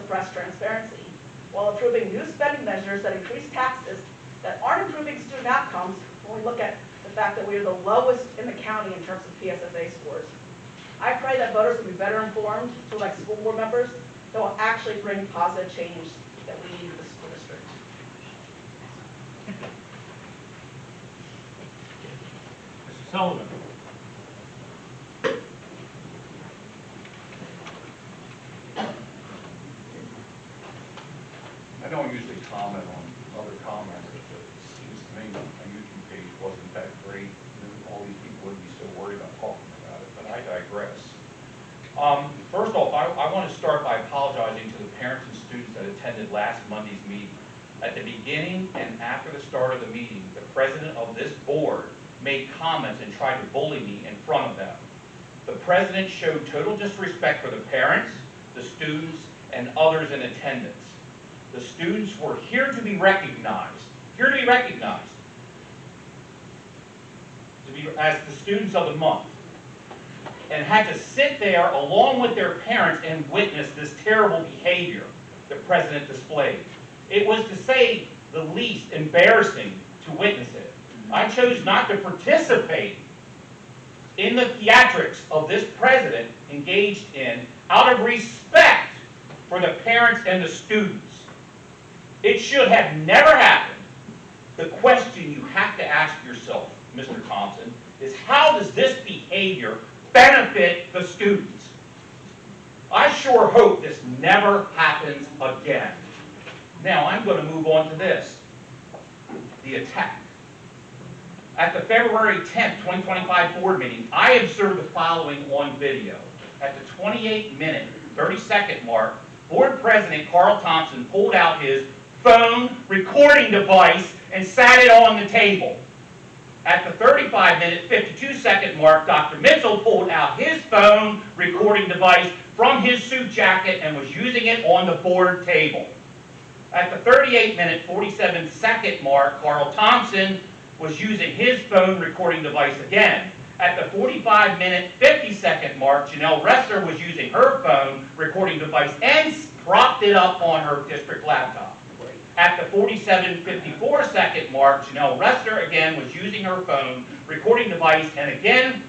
suppress transparency, while approving new spending measures that increase taxes that aren't improving student outcomes when we look at the fact that we are the lowest in the county in terms of PSSA scores. I pray that voters will be better informed to elect school board members that will actually bring positive change that we need in the school district. Mr. Sullivan. I don't usually comment on other commenters, but it seems to me that my YouTube page wasn't that great. All these people wouldn't be so worried about talking about it, but I digress. First off, I want to start by apologizing to the parents and students that attended last Monday's meeting. At the beginning and after the start of the meeting, the president of this board made comments and tried to bully me in front of them. The president showed total disrespect for the parents, the students, and others in attendance. The students were here to be recognized, as the students of the month, and had to sit there along with their parents and witness this terrible behavior the president displayed. It was, to say the least, embarrassing to witness it. I chose not to participate in the theatrics of this president engaged in out of respect for the parents and the students. It should have never happened. The question you have to ask yourself, Mr. Thompson, is how does this behavior benefit the students? I sure hope this never happens again. Now I'm going to move on to this. The attack. At the February 10th, 2025 board meeting, I observed the following on video. At the 28-minute, 30-second mark, board president Carl Thompson pulled out his phone recording device and sat it on the table. At the 35-minute, 52-second mark, Dr. Mitchell pulled out his phone recording device from his suit jacket and was using it on the board table. At the 38-minute, 47-second mark, Carl Thompson was using his phone recording device again. At the 45-minute, 50-second mark, Janelle Rester was using her phone recording device and propped it up on her district laptop. At the 47-54-second mark, Janelle Rester again was using her phone recording device and again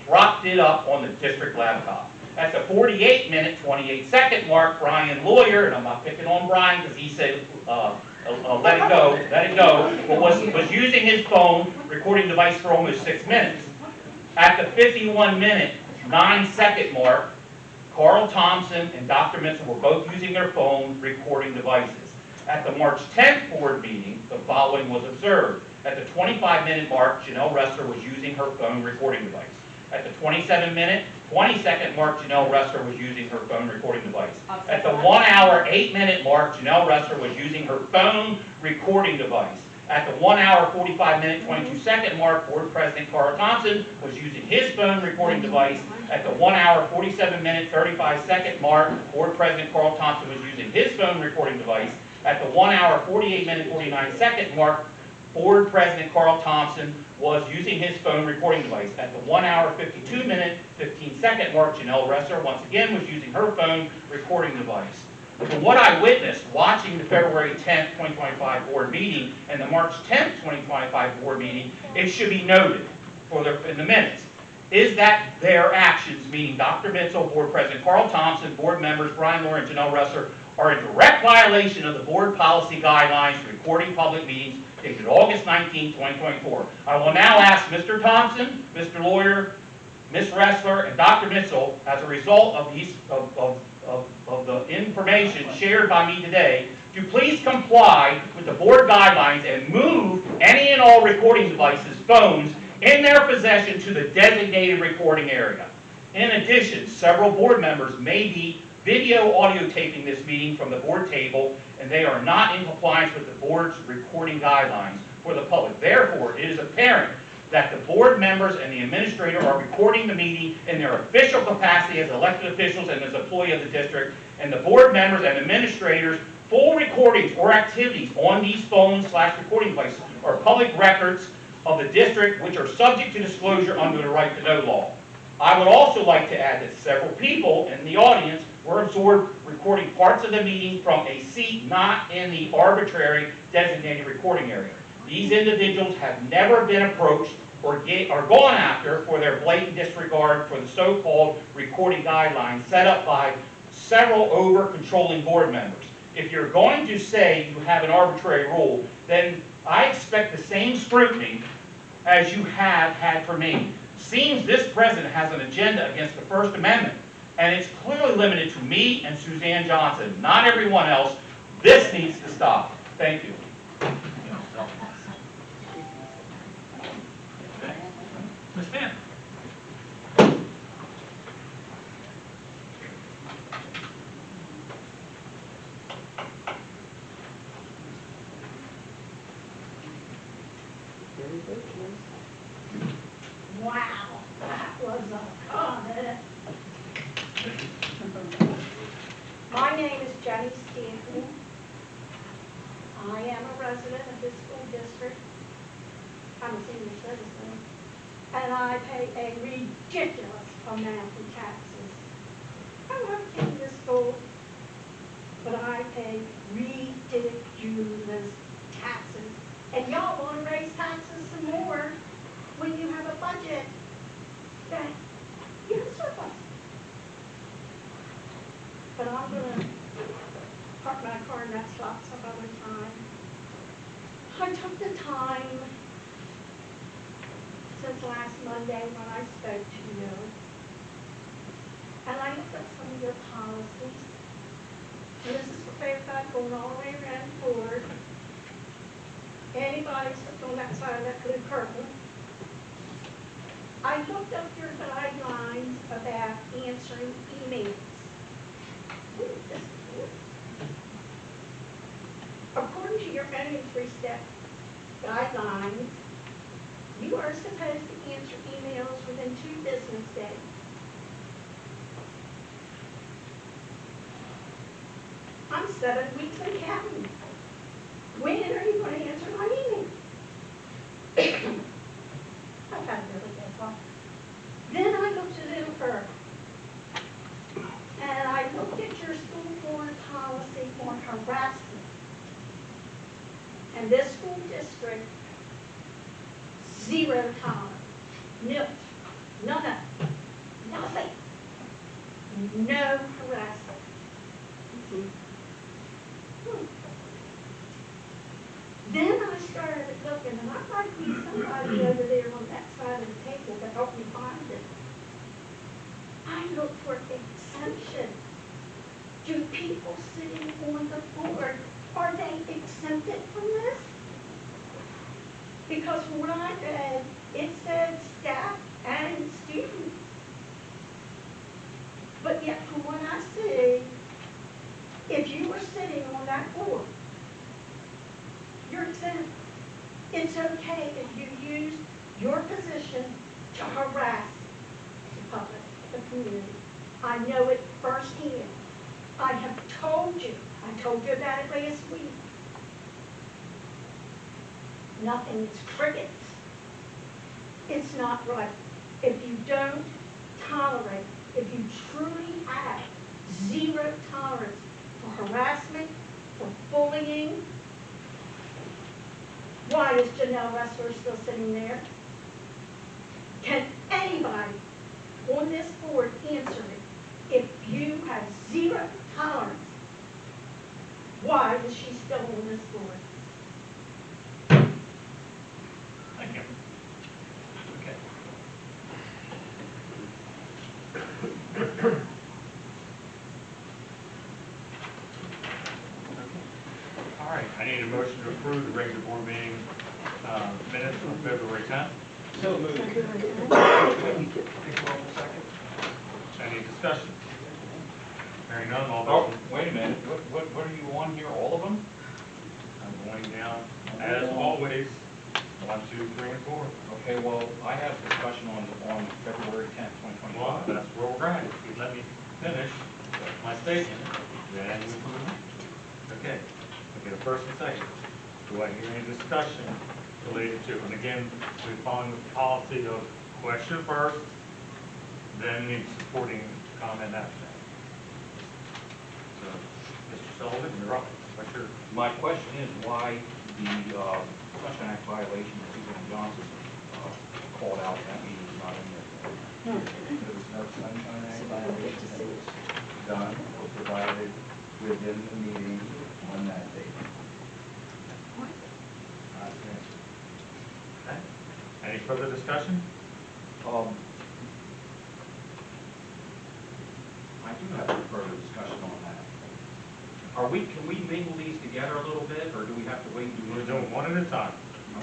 propped it up on the district laptop. At the 48-minute, 28-second mark, Brian Lawyer, and I'm not picking on Brian because he said, let it go, but was using his phone recording device for almost 6 minutes. At the 51-minute, 9-second mark, Carl Thompson and Dr. Mitchell were both using their phone recording devices. At the March 10th board meeting, the following was observed. At the 25-minute mark, Janelle Rester was using her phone recording device. At the 27-minute, 20-second mark, Janelle Rester was using her phone recording device. At the 1 hour, 8-minute mark, Janelle Rester was using her phone recording device. At the 1 hour, 45-minute, 22-second mark, Board President Carl Thompson was using his phone recording device. At the 1 hour, 47-minute, 35-second mark, Board President Carl Thompson was using his phone recording device. At the 1 hour, 48-minute, 49-second mark, Board President Carl Thompson was using his phone recording device. At the 1 hour, 52-minute, 15-second mark, Janelle Rester once again was using her phone recording device. From what I witnessed watching the February 10th, 2025 board meeting and the March 10th, 2025 board meeting, it should be noted in the minutes, is that their actions, meaning Dr. Mitchell, Board President Carl Thompson, board members Brian Lohr and Janelle Rester, are in direct violation of the board policy guidelines for recording public meetings dated August 19, 2024. I will now ask Mr. Thompson, Mr. Lawyer, Ms. Ressler, and Dr. Mitchell, as a result of these of the information shared by me today, to please comply with the board guidelines and move any and all recording devices, phones, in their possession to the designated recording area. In addition, several board members may be video audio taping this meeting from the board table, and they are not in compliance with the board's recording guidelines for the public. Therefore, it is apparent that the board members and the administrator are recording the meeting in their official capacity as elected officials and as employee of the district, and the board members and administrators' full recordings or activities on these phones/recording devices are public records of the district which are subject to disclosure under the right to know law. I would also like to add that several people in the audience were absorbed recording parts of the meeting from a seat not in the arbitrary designated recording area. These individuals have never been approached or gone after for their blatant disregard for the so-called recording guidelines set up by several over-controlling board members. If you're going to say you have an arbitrary rule, then I expect the same scrutiny as you have had for me. Seems this president has an agenda against the First Amendment, and it's clearly limited to me and Suzanne Johnson, not everyone else. This needs to stop. Thank you. Ms. Stanton? Wow, that was a comment. My name is Jenny Stanton. I am a resident of this school district. I'm a senior citizen. And I pay a ridiculous amount in taxes. I love taking this school, but I pay ridiculous taxes. And y'all want to raise taxes some more when you have a budget that you have surplus. But I'm going to park my car in that spot some other time. I took the time since last Monday when I spoke to you, and I looked at some of your policies. And this is what they've got going all the way around the board. Anybody sitting on that side of that blue curtain. I looked up your guidelines about answering emails. Ooh, this is good. According to your own 3-step guidelines, you are supposed to answer emails within 2 business days. I'm 7 weeks in counting. When are you going to answer my email? I've had a really good thought. Then I looked a little further. And I looked at your school board policy on harassment. And this school district, 0 tolerance. Nil. None. Nothing. No harassment. Then I started looking, and I might be somebody over there on that side of the table to help me find it. I looked for exemption. Do people sitting on the board, are they exempted from this? Because from what I read, it said staff and students. But yet from what I see, if you were sitting on that board, you're exempt. It's okay if you use your position to harass the public, the community. I know it firsthand. I have told you. I told you about it last week. Nothing is crickets. It's not right. If you don't tolerate, if you truly have 0 tolerance for harassment, for bullying, why is Janelle Ressler still sitting there? Can anybody on this board answer me? If you have 0 tolerance, why is she still on this board? Thank you. Okay. All right, I need a motion to approve the regular board meeting minutes from February 10th. So moved. Any discussion? Hearing none, all Oh, those, wait a minute. What are you on here? All of them? I'm going down, as always, 1, 2, 3, and 4. Okay, well, I have discussion on February 10th, Well, 2025. that's where we're going. If you let me finish my statement, then we move on. Okay, we get a first and second. Do I hear any discussion related to, and again, we're following the policy of question first, then the supporting comment after that. Mr. Sullivan, you're up. What's your, My question is why the Sunshine Act violation that Suzanne Johnson called out in that meeting is not in there? There was no Sunshine Act violation that was done or provided within the meeting on that date. okay. Any further discussion? I do have some further discussion on that. Can we mingle these together a little bit, or do we have to wait and do We're this? doing one at a time.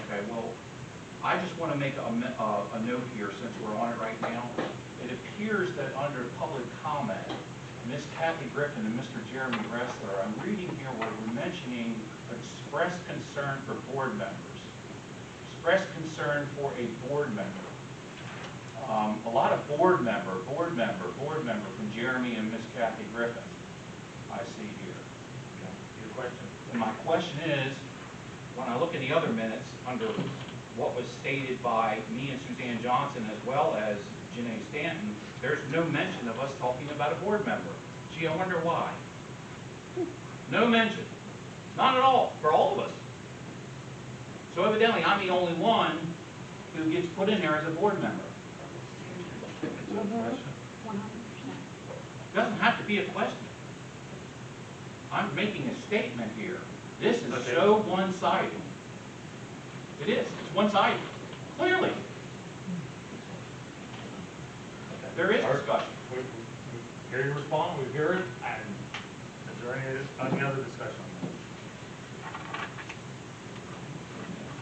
Okay, well, I just want to make a note here since we're on it right now. It appears that under public comment, Ms. Kathy Griffin and Mr. Jeremy Ressler, I'm reading here where we're mentioning express concern for board members. Express concern for a board member. A lot of board member from Jeremy and Miss Kathy Griffin, I see here. Your question? And my question is, when I look at the other minutes, under what was stated by me and Suzanne Johnson as well as Janae Stanton, there's no mention of us talking about a board member. Gee, I wonder why. No mention. Not at all, for all of us. So evidently, I'm the only one who gets put in there as a board member. It's a question. Doesn't have to be a question. I'm making a statement here. This is Okay. so one-sided. It is. It's one-sided. Clearly. There is discussion. We hear you respond, we hear it, and is there any other discussion on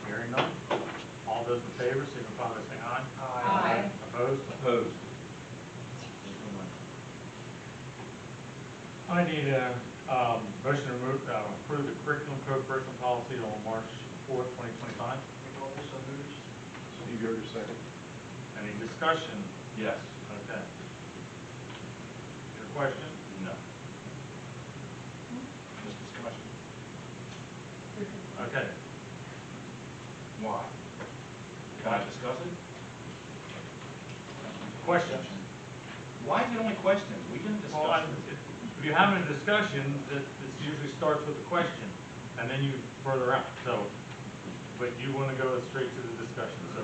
that? Hearing none. All those in favor, signify by saying aye. Aye. Opposed? Opposed. I need a motion to approve the curriculum code person policy on March 4th, 2025. Steve Yoder, second. Any discussion? Yes. Okay. Your question? No. Just discussion. Okay. Why? Can I discuss it? Question? Why is it only questions? We can discuss Well, it. if you're having a discussion, this usually starts with a question, and then you further out, so, but you want to go straight to the discussion, so,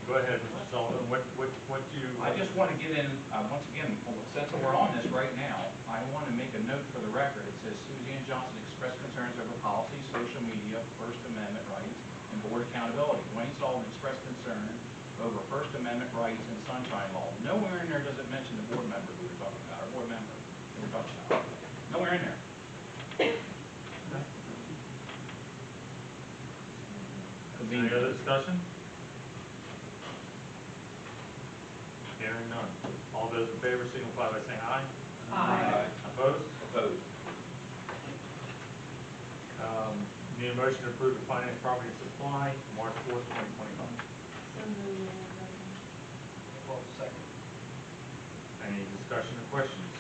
go ahead, Mr. Sullivan, what you... I just want to get in, once again, since we're on this right now, I want to make a note for the record. It says Suzanne Johnson expressed concerns over policy, social media, First Amendment rights, and board accountability. Dwayne Sullivan expressed concern over First Amendment rights and sunshine law. Nowhere in there does it mention the board member we were talking about, or board member we were talking about. Nowhere in there. Any other discussion? Hearing none. All those in favor signify by saying aye. Aye. Opposed? Opposed. Need a motion to approve the finance property and supply, March 4th, 2025. Second. Any discussion or questions?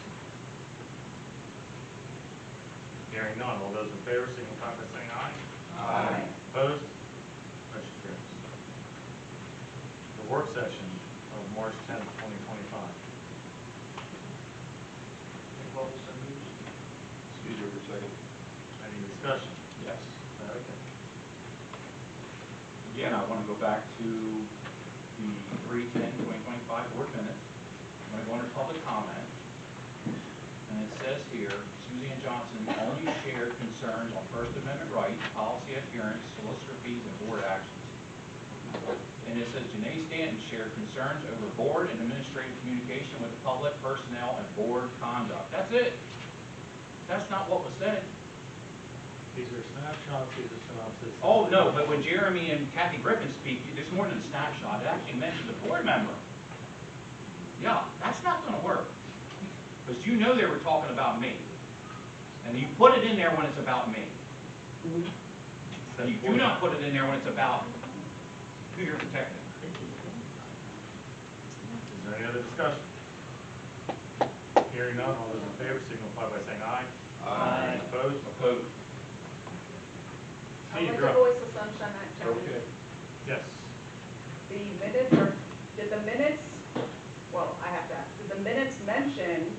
Hearing none. All those in favor signify by saying aye. Aye. Opposed? Motion carries. The work session of March 10th, 2025. Steve Yoder, second. Any discussion? Yes. Okay. Again, I want to go back to the 3/10/2025 board minutes. I'm going to go under public comment. And it says here, Suzanne Johnson only shared concerns on First Amendment rights, policy adherence, solicitor fees, and board actions. And it says Janae Stanton shared concerns over board and administrative communication with the public, personnel, and board conduct. That's it. That's not what was said. These are snapshots, these are synopsis. Oh, no, but when Jeremy and Kathy Griffin speak, there's more than a snapshot. It actually mentions a board member. Yeah, that's not going to work. Because you know they were talking about me. And you put it in there when it's about me. You do not put it in there when it's about who you're protecting. Is there any other discussion? Hearing none, all those in favor signify by saying aye. Aye. Opposed? Opposed. I'd Steve, like you're to up. voice the Sunshine Act challenge. Okay. Yes. The minutes, or did the minutes, well, I have to ask, did the minutes mention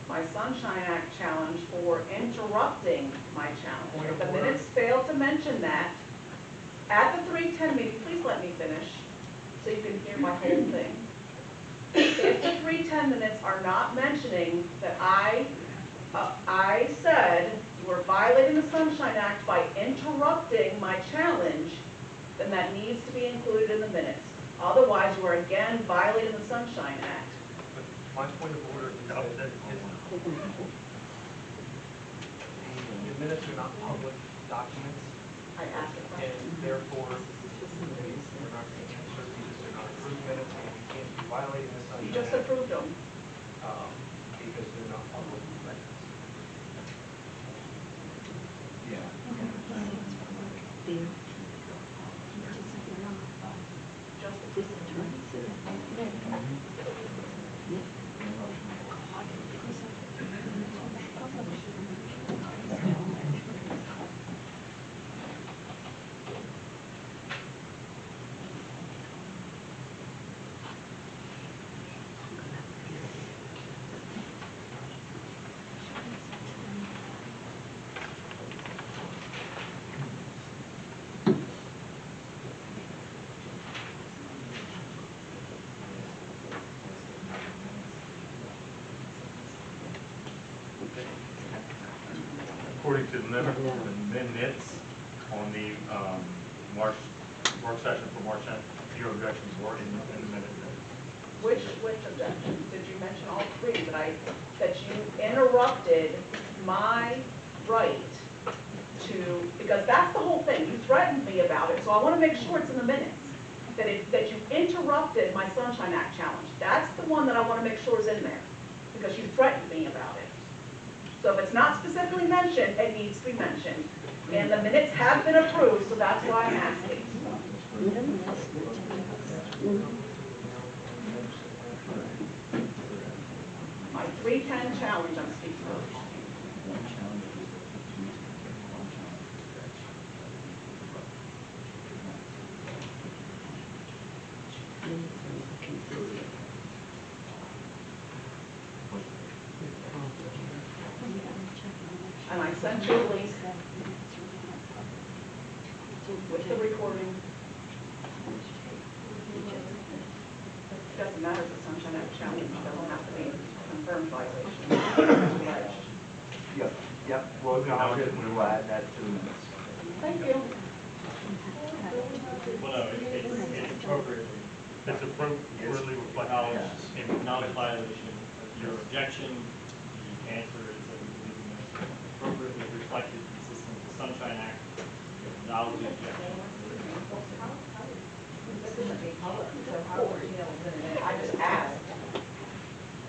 my Sunshine Act challenge for interrupting my challenge. If the minutes fail to mention that, at the 3:10 meeting, please let me finish so you can hear my whole thing. If the 3:10 minutes are not mentioning that I said you were violating the Sunshine Act by interrupting my challenge, then that needs to be included in the minutes. Otherwise, you are again violating the Sunshine Act. My point of order is that the minutes are not public documents, I asked a and question. therefore, they're not answered because they're not approved minutes, and you can't be violating the You Sunshine just Act, approved them. because they're not public records. Yeah. Just approved them. According to the minutes on the March work session for March 10th, your objections were in the minutes. Which objections? Did you mention all three that you interrupted my right to, because that's the whole thing. You threatened me about it, so I want to make sure it's in the minutes. That you interrupted my Sunshine Act challenge. That's the one that I want to make sure is in there, because you threatened me about it. So if it's not specifically mentioned, it needs to be mentioned. And the minutes have been approved, so that's why I'm asking. My 3:10 challenge, I'm speaking of. And I sent you a link with the recording. It doesn't matter if the Sunshine Act challenge, it doesn't have to be a confirmed violation. Alleged. Yep, well, we'll add that to the minutes. Thank you. Well, no, it's appropriately It's appropriately reflected. acknowledged violation. Your objection, the answer is that we believe in this appropriately reflected consistent with the Sunshine Act. You acknowledge the objection. This isn't a public, so how would you know it's in it? I just asked.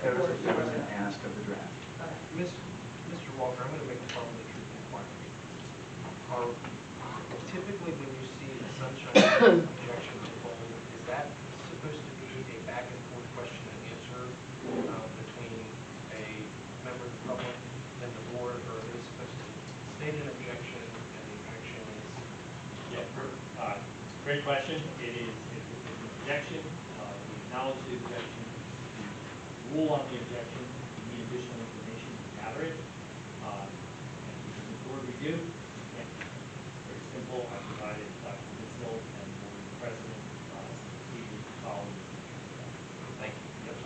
There was an ask of the draft. Mr. Walker, I'm going to make a parliamentary inquiry. Typically, when you see a Sunshine Act objection to hold, is that supposed to be a back and forth question and answer between a member of the public and the board, or are they supposed to state an objection and the action is? Yeah, great question. It is an objection. We acknowledge the objection. We rule on the objection. We need additional information to gather it. And before we do, yeah, very simple. I provided Dr. Witzel and board president completely following. Thank you. Yep.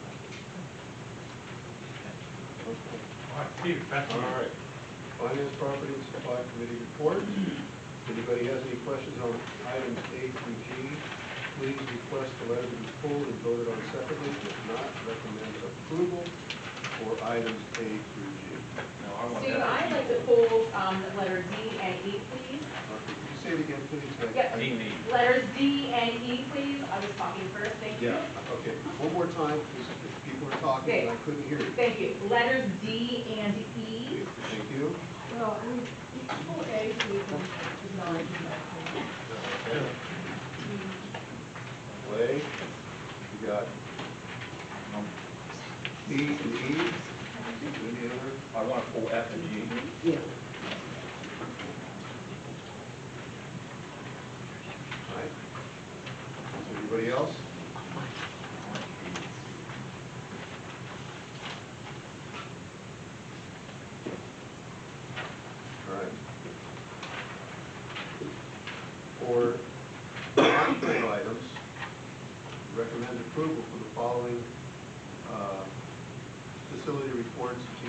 All right, Steve, back to you. All right. Finance, Property, and Supply Committee report. Anybody has any questions on items A through G, please request the letter to be pulled and voted on separately. If not, recommend approval for items A through G. Steve, I'd like to pull letter D and E, please. Okay, could you say it again, please? Yep. Letters D and E, please. I was talking first, thank you. Yeah, okay. One more time, because people are talking and I couldn't hear you. Thank you. Letters D and E. Thank you. Well, I mean, you can pull A, so you can acknowledge that. Play. You got D and E. Any other? I want to pull F and G. Yeah. All right. Anybody else? All right. For non-full items, recommend approval for the following facility reports: B,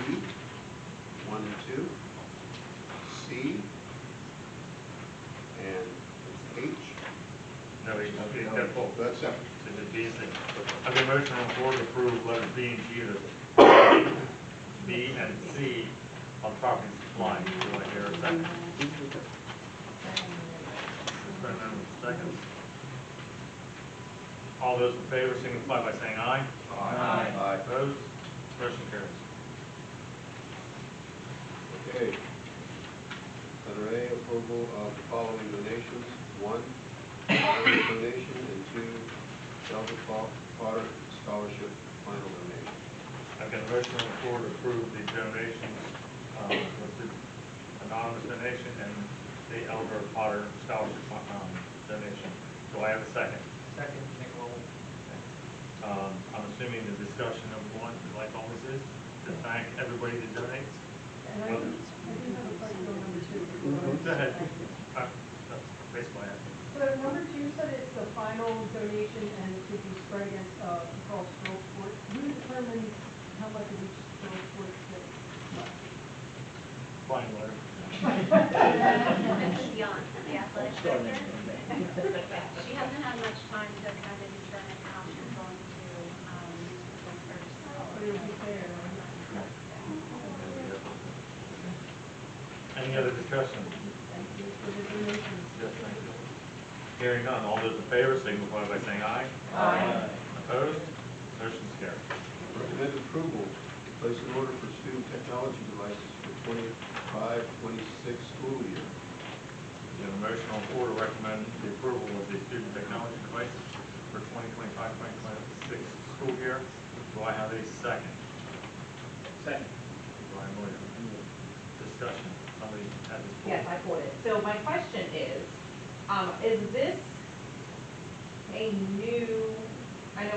1 and 2, C, and H. No, he's got both. That's separate. So the B and C. I've been motion on the floor to approve letters B and G, the B and C on property supply. Do I hear a second? Second. All those in favor signify by saying aye. Aye. Opposed? Motion carries. Okay. Letter A, approval of the following donations: 1, final donation, and 2, Delta Potter Scholarship final donation. I've got a motion on the floor to approve the donations, listed anonymous donation and the Elder Potter Scholarship donation. Do I have a second? Second, Nicole. I'm assuming the discussion of one, like always is, to thank everybody that donates. And I do have a question on number 2. Go ahead. That's basically it. So number 2 said it's the final donation and it could be spread against across girls' sports. Who determines how much of each girls' sports gets left? Brian Letter. It's beyond the athletic director. She hasn't had much time to kind of determine how she's going to use the first. But it would be fair. Any other discussion? Thank you for the donations. Yes, thank you. Hearing none, all those in favor signify by saying aye. Aye. Opposed? Motion's carried. Recommend approval to place an order for student technology devices for 25-26 school year. We have a motion on the floor to recommend the approval of the student technology devices for 2025-2026 school year. Do I have a second? Second. Brian Williams. Discussion. Somebody had this. Yes, I caught it. So my question is this a new, I know